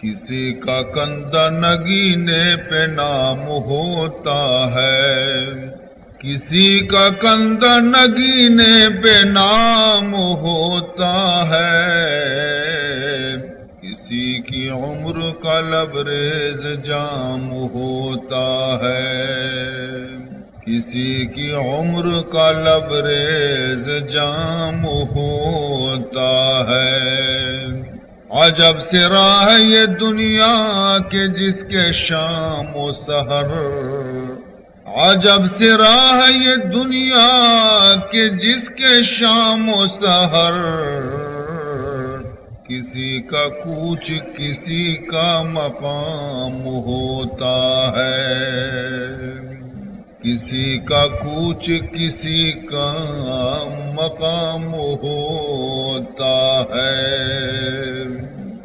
کسی کا کندھا نگینے پہ نام ہوتا ہے، کسی کا کندھا نگینے پہ نام ہوتا ہے، کسی کی عمر کا لبریز جام ہوتا ہے، کسی کی عمر کا لبریز جام ہوتا ہے۔ عجب سے راہ یہ دنیا کے جس کے شام و سحر، عجب سے راہ یہ دنیا کے جس کے شام و سحر، کسی کا کوچ کسی کا مقام ہوتا ہے، کسی کا کوچ کسی کا مقام ہوتا ہے۔